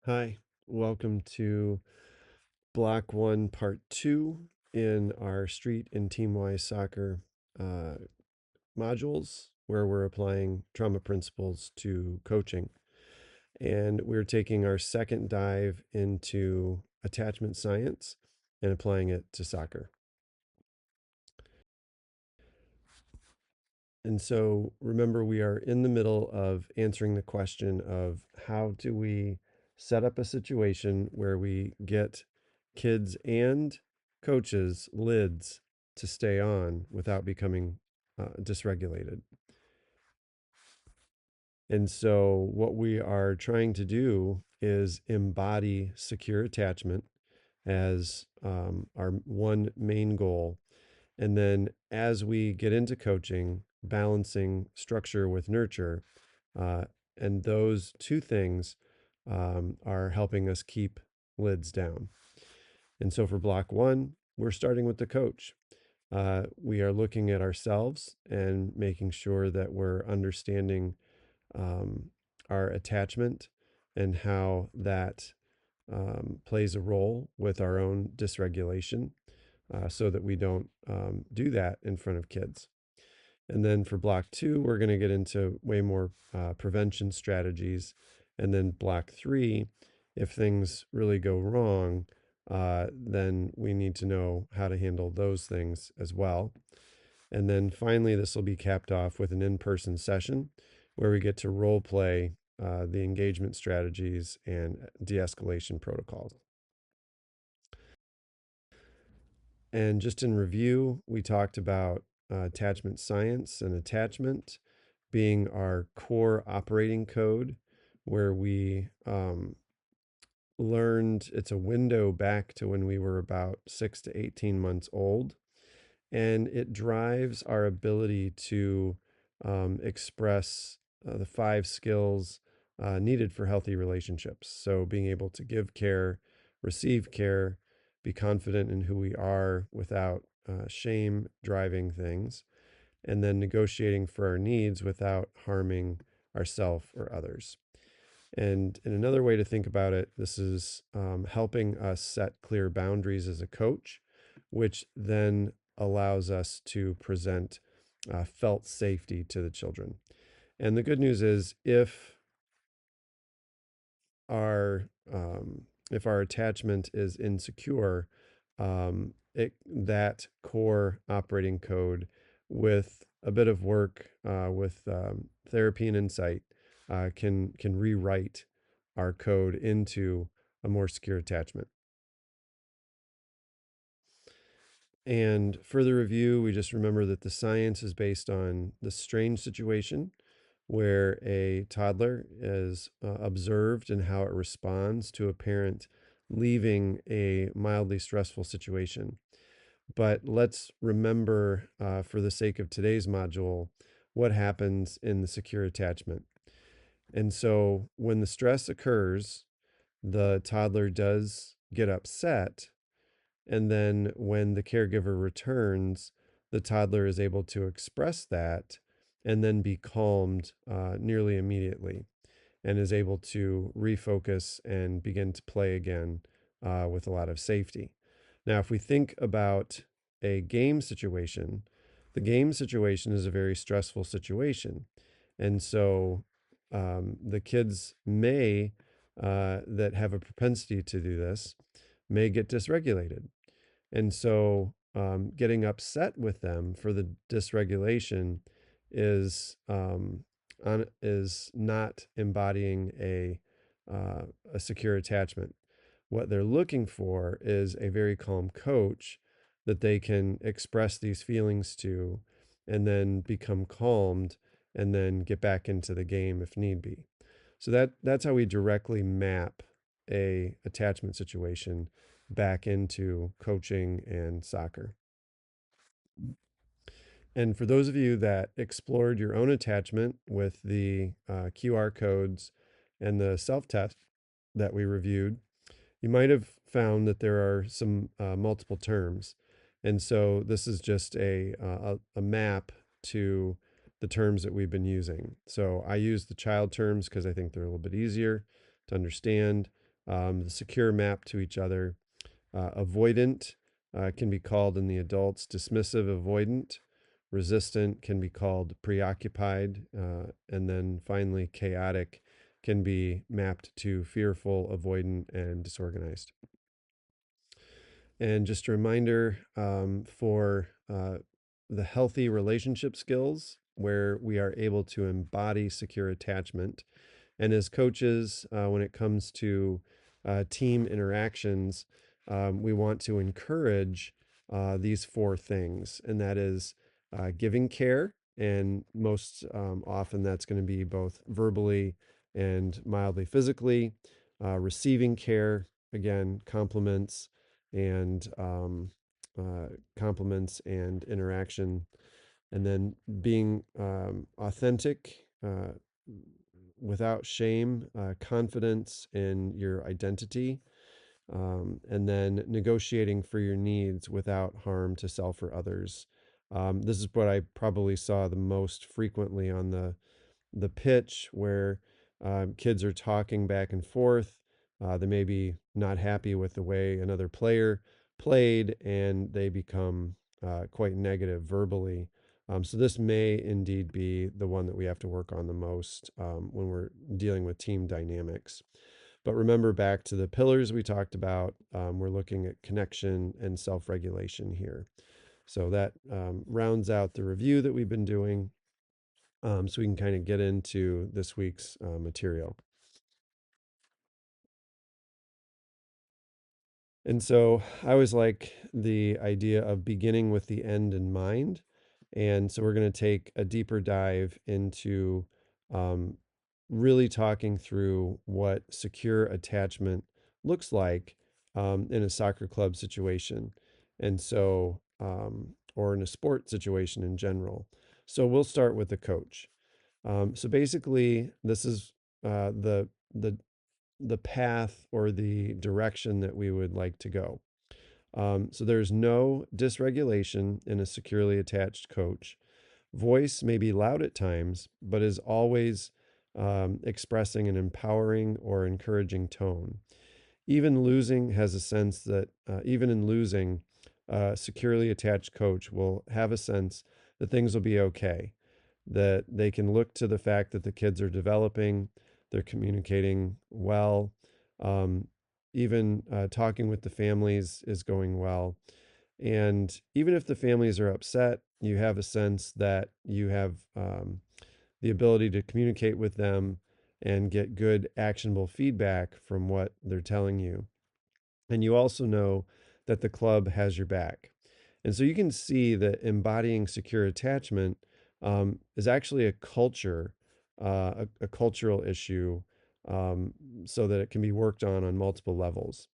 Hi, welcome to Block 1, Part 2 in our street and team-wise soccer uh, modules where we're applying trauma principles to coaching. And we're taking our second dive into attachment science and applying it to soccer. And so remember, we are in the middle of answering the question of how do we set up a situation where we get kids and coaches lids to stay on without becoming dysregulated. And so what we are trying to do is embody secure attachment as our one main goal. And then as we get into coaching, balancing structure with nurture, uh, and those two things are helping us keep lids down. And so for block one, we're starting with the coach. We are looking at ourselves and making sure that we're understanding um, our attachment and how that plays a role with our own dysregulation so that we don't do that in front of kids. And then for block two, we're going to get into way more prevention strategies. And then block three, if things really go wrong, then we need to know how to handle those things as well. And then finally, this will be capped off with an in person session where we get to role play the engagement strategies and de escalation protocols. And just in review, we talked about attachment science and attachment being our core operating code, where we learned it's a window back to when we were about 6 to 18 months old. And it drives our ability to express the five skills needed for healthy relationships. So, being able to give care, receive care, be confident in who we are without shame driving things, and then negotiating for our needs without harming ourselves or others. And in another way to think about it, this is helping us set clear boundaries as a coach, which then allows us to present felt safety to the children. And the good news is, our if our attachment is insecure, that core operating code, with a bit of work with therapy and insight, can rewrite our code into a more secure attachment. And further review, we just remember that the science is based on the strange situation where a toddler is observed and how it responds to a parent leaving a mildly stressful situation. But let's remember, for the sake of today's module, what happens in the secure attachment. And so when the stress occurs, the toddler does get upset. And then when the caregiver returns, the toddler is able to express that and then be calmed nearly immediately and is able to refocus and begin to play again with a lot of safety. Now, if we think about a game situation, the game situation is a very stressful situation. And so the kids that have a propensity to do this, may get dysregulated. And so getting upset with them for the dysregulation is is not embodying a secure attachment. What they're looking for is a very calm coach that they can express these feelings to and then become calmed and then get back into the game if need be. So that's how we directly map a attachment situation back into coaching and soccer. And for those of you that explored your own attachment with the QR codes and the self test that we reviewed, you might have found that there are some multiple terms. And so this is just a map to the terms that we've been using. So I use the child terms because I think they're a little bit easier to understand. the secure map to each other. Avoidant can be called in the adults dismissive avoidant. Resistant can be called preoccupied. And then finally, chaotic can be mapped to fearful, avoidant, and disorganized. And just a reminder for the healthy relationship skills where we are able to embody secure attachment. And as coaches, when it comes to team interactions, we want to encourage these four things, and that is giving care. And most often, that's going to be both verbally and mildly physically. Receiving care, again, and uh, compliments and interaction, and then being authentic without shame, confidence in your identity, and then negotiating for your needs without harm to self or others. This is what I probably saw the most frequently on the pitch, where kids are talking back and forth. They may be not happy with the way another player played, and they become quite negative verbally. So this may indeed be the one that we have to work on the most when we're dealing with team dynamics. But remember back to the pillars we talked about, we're looking at connection and self regulation here. So that rounds out the review that we've been doing, so we can kind of get into this week's material. And so I always like the idea of beginning with the end in mind. And so we're going to take a deeper dive into um, really talking through what secure attachment looks like in a soccer club situation. And so, or in a sport situation in general. So we'll start with the coach. So basically, this is the the path or the direction that we would like to go. So there's no dysregulation in a securely attached coach. Voice may be loud at times, but is always expressing an empowering or encouraging tone. Even losing has a sense that even in losing, a securely attached coach will have a sense that things will be okay, that they can look to the fact that the kids are developing, they're communicating well, um, even talking with the families is going well. And even if the families are upset, you have a sense that you have the ability to communicate with them and get good, actionable feedback from what they're telling you. And you also know that the club has your back. And so you can see that embodying secure attachment is actually a culture, a cultural issue, um, so that it can be worked on multiple levels.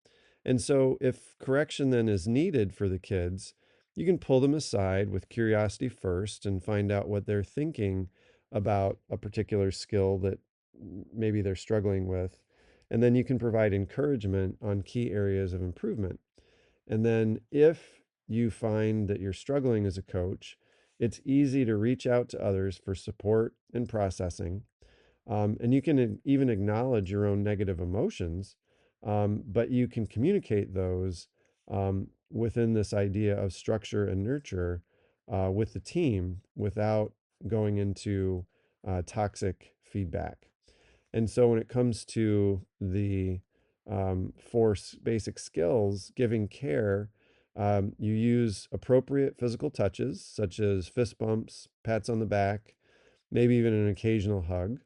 And so, if correction then is needed for the kids, you can pull them aside with curiosity first and find out what they're thinking about a particular skill that maybe they're struggling with. And then you can provide encouragement on key areas of improvement. And then, if you find that you're struggling as a coach, it's easy to reach out to others for support and processing. And you can even acknowledge your own negative emotions, but you can communicate those within this idea of structure and nurture with the team without going into toxic feedback. And so when it comes to the four basic skills, giving care, you use appropriate physical touches such as fist bumps, pats on the back, maybe even an occasional hug.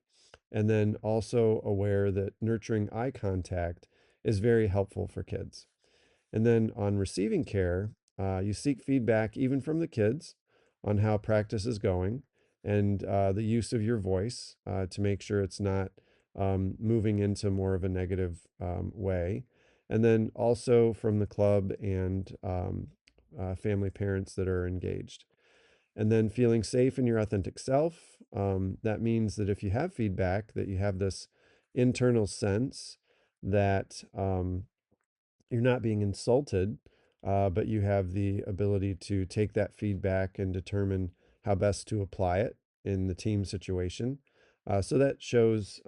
And then also aware that nurturing eye contact is very helpful for kids. And then on receiving care, you seek feedback even from the kids on how practice is going, and the use of your voice to make sure it's not moving into more of a negative way. And then also from the club and family parents that are engaged. And then feeling safe in your authentic self. That means that if you have feedback, that you have this internal sense that you're not being insulted, but you have the ability to take that feedback and determine how best to apply it in the team situation. So that shows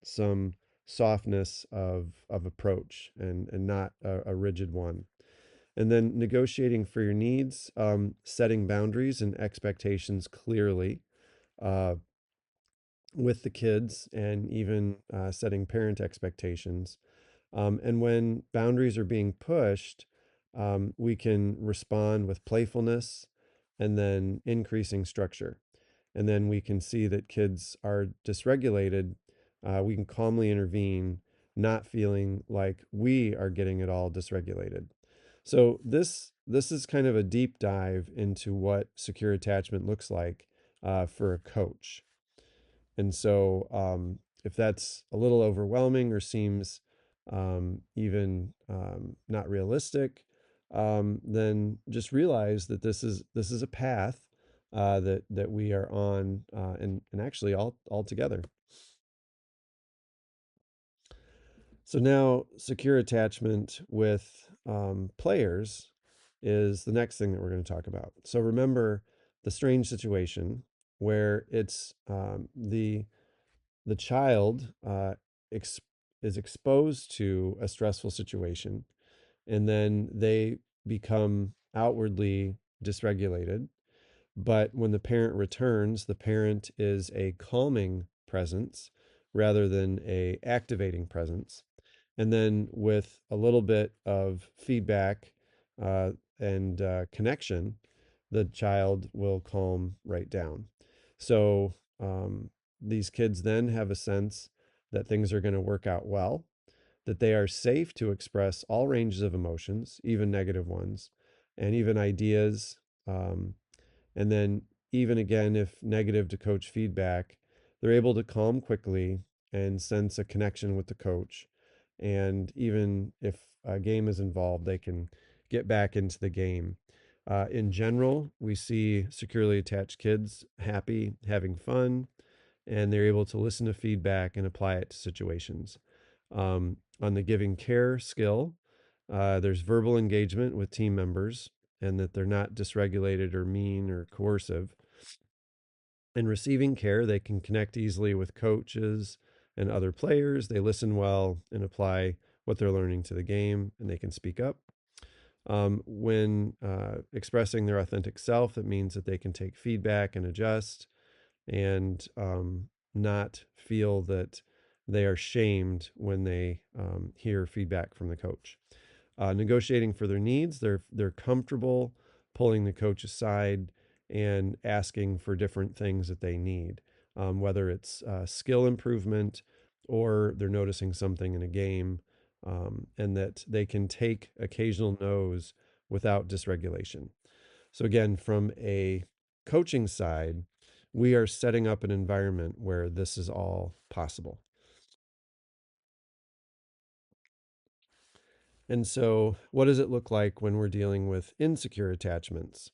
some softness of approach and not a rigid one. And then negotiating for your needs, setting boundaries and expectations clearly uh, with the kids, and even setting parent expectations. And when boundaries are being pushed, we can respond with playfulness and then increasing structure. And then we can see that kids are dysregulated. We can calmly intervene, not feeling like we are getting it all dysregulated. So this is kind of a deep dive into what secure attachment looks like for a coach. And so, if that's a little overwhelming or seems even not realistic, then just realize that this is a path that we are on, and actually all together. So now, secure attachment with players is the next thing that we're going to talk about. So remember the strange situation where it's the child ex- is exposed to a stressful situation, and then they become outwardly dysregulated. But when the parent returns, the parent is a calming presence rather than a activating presence. And then with a little bit of feedback uh, and connection, the child will calm right down. So these kids then have a sense that things are going to work out well, that they are safe to express all ranges of emotions, even negative ones, and even ideas. Um, and then, even again, if negative to coach feedback, they're able to calm quickly and sense a connection with the coach. And even if a game is involved, they can get back into the game. In general, we see securely attached kids happy, having fun, and they're able to listen to feedback and apply it to situations. On the giving care skill, there's verbal engagement with team members, and that they're not dysregulated or mean or coercive. In receiving care, they can connect easily with coaches and other players. They listen well and apply what they're learning to the game, and they can speak up. When expressing their authentic self, it means that they can take feedback and adjust, and not feel that they are shamed when they hear feedback from the coach. Negotiating for their needs, they're comfortable pulling the coach aside and asking for different things that they need, whether it's skill improvement or they're noticing something in a game, and that they can take occasional no's without dysregulation. So again, from a coaching side, we are setting up an environment where this is all possible. And so, what does it look like when we're dealing with insecure attachments?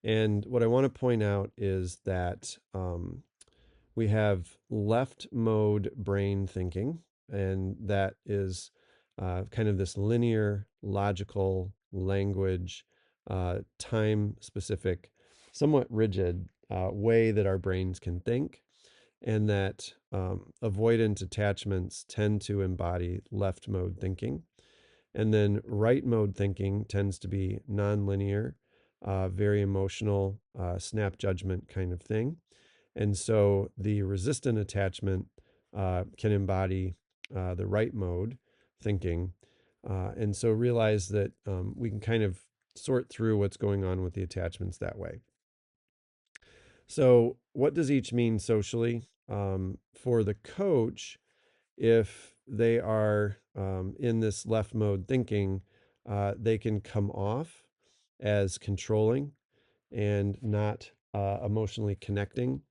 And what I want to point out is that we have left mode brain thinking, and that is kind of this linear, logical language, time specific, somewhat rigid way that our brains can think. And that avoidant attachments tend to embody left mode thinking. And then right mode thinking tends to be nonlinear, very emotional, snap judgment kind of thing. And so the resistant attachment can embody the right mode thinking. And so realize that we can kind of sort through what's going on with the attachments that way. So, what does each mean socially? For the coach, if they are in this left mode thinking, they can come off as controlling and not emotionally connecting,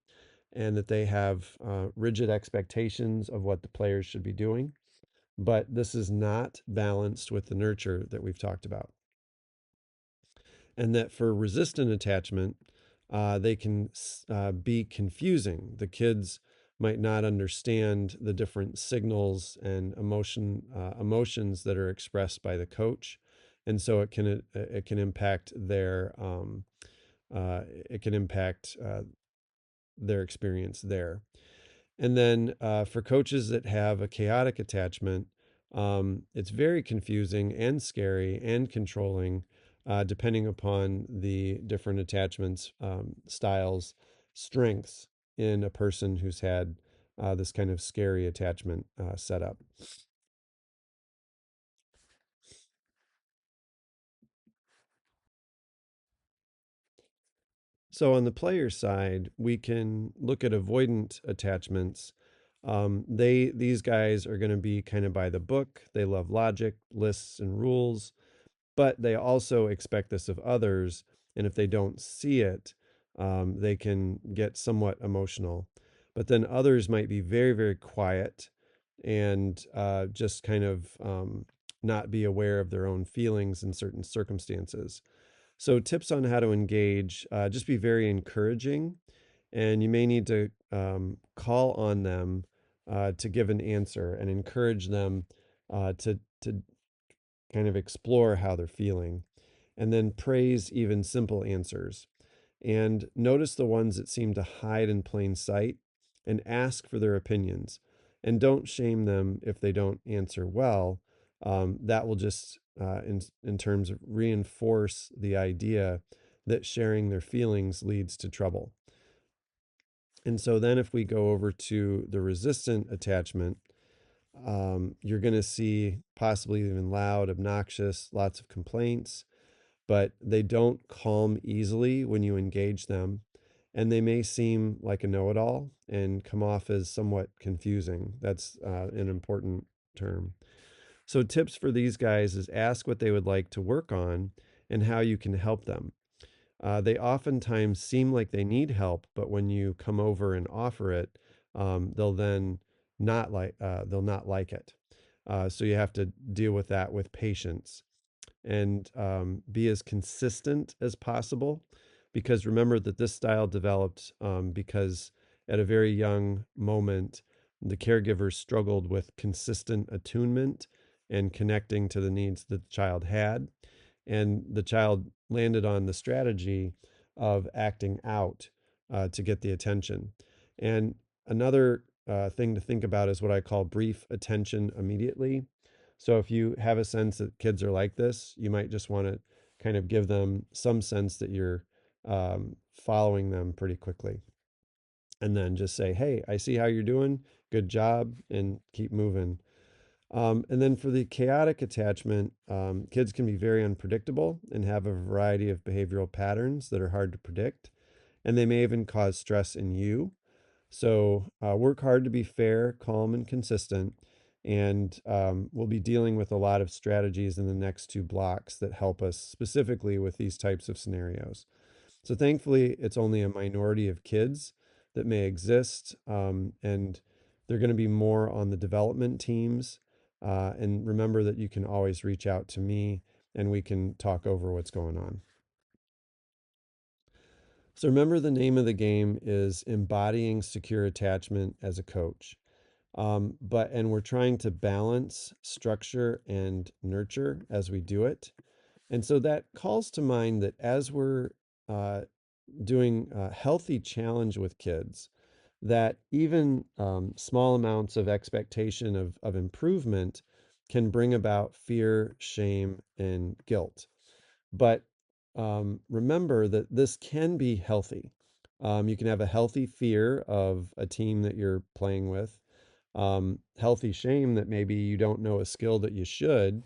and that they have rigid expectations of what the players should be doing. But this is not balanced with the nurture that we've talked about. And that for resistant attachment, they can be confusing. The kids might not understand the different signals and emotions that are expressed by the coach, and so it can impact it can impact their experience there. And then for coaches that have a chaotic attachment, it's very confusing and scary and controlling, depending upon the different attachments, styles, strengths in a person who's had this kind of scary attachment set up. So on the player side, we can look at avoidant attachments. These guys are going to be kind of by the book. They love logic, lists, and rules, but they also expect this of others. And if they don't see it, they can get somewhat emotional. But then others might be very, very quiet and just kind of not be aware of their own feelings in certain circumstances. So, tips on how to engage, just be very encouraging, and you may need to call on them to give an answer and encourage them to kind of explore how they're feeling, and then praise even simple answers. And notice the ones that seem to hide in plain sight and ask for their opinions. And don't shame them if they don't answer well. That will just, in terms of reinforce the idea that sharing their feelings leads to trouble. And so then, if we go over to the resistant attachment, you're going to see possibly even loud, obnoxious, lots of complaints, but they don't calm easily when you engage them. And they may seem like a know it all and come off as somewhat confusing. That's an important term. So, tips for these guys is ask what they would like to work on and how you can help them. They oftentimes seem like they need help, but when you come over and offer it, they'll then they'll not like it. So you have to deal with that with patience and be as consistent as possible. Because remember that this style developed because at a very young moment, the caregivers struggled with consistent attunement and connecting to the needs that the child had. And the child landed on the strategy of acting out to get the attention. And another thing to think about is what I call brief attention immediately. So if you have a sense that kids are like this, you might just want to kind of give them some sense that you're following them pretty quickly. And then just say, hey, I see how you're doing. Good job. And keep moving. And then for the chaotic attachment, kids can be very unpredictable and have a variety of behavioral patterns that are hard to predict. And they may even cause stress in you. So work hard to be fair, calm, and consistent. And we'll be dealing with a lot of strategies in the next two blocks that help us specifically with these types of scenarios. So thankfully, it's only a minority of kids that may exist, and they're going to be more on the development teams. And remember that you can always reach out to me and we can talk over what's going on. So remember, the name of the game is embodying secure attachment as a coach. And we're trying to balance structure and nurture as we do it. And so that calls to mind that as we're uh, doing a healthy challenge with kids, that even small amounts of expectation of improvement can bring about fear, shame, and guilt. But remember that this can be healthy. You can have a healthy fear of a team that you're playing with, healthy shame that maybe you don't know a skill that you should,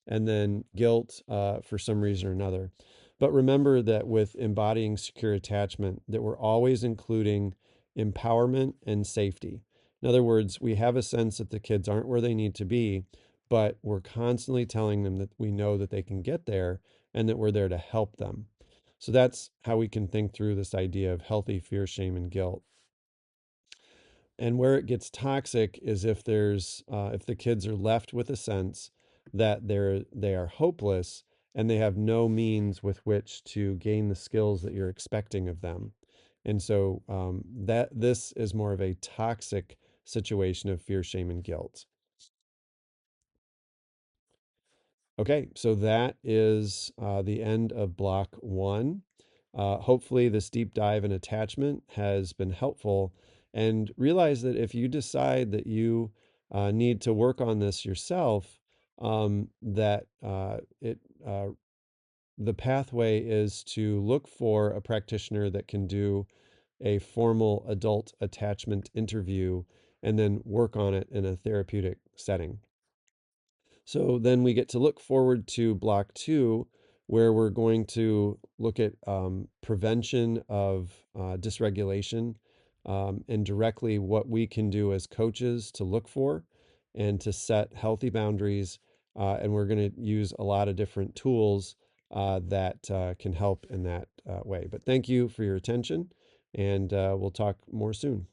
and then guilt for some reason or another. But remember that with embodying secure attachment, that we're always including empowerment and safety. In other words, we have a sense that the kids aren't where they need to be, but we're constantly telling them that we know that they can get there and that we're there to help them. So that's how we can think through this idea of healthy fear, shame, and guilt. And where it gets toxic is if the kids are left with a sense that they are hopeless and they have no means with which to gain the skills that you're expecting of them. And so that this is more of a toxic situation of fear, shame, and guilt. Okay, so that is the end of block one. Hopefully, this deep dive in attachment has been helpful. and realize that if you decide that you need to work on this yourself, that the pathway is to look for a practitioner that can do a formal adult attachment interview and then work on it in a therapeutic setting. So then we get to look forward to block two, where we're going to look at prevention of dysregulation, and directly what we can do as coaches to look for and to set healthy boundaries. And we're going to use a lot of different tools that can help in that way. But thank you for your attention, and we'll talk more soon.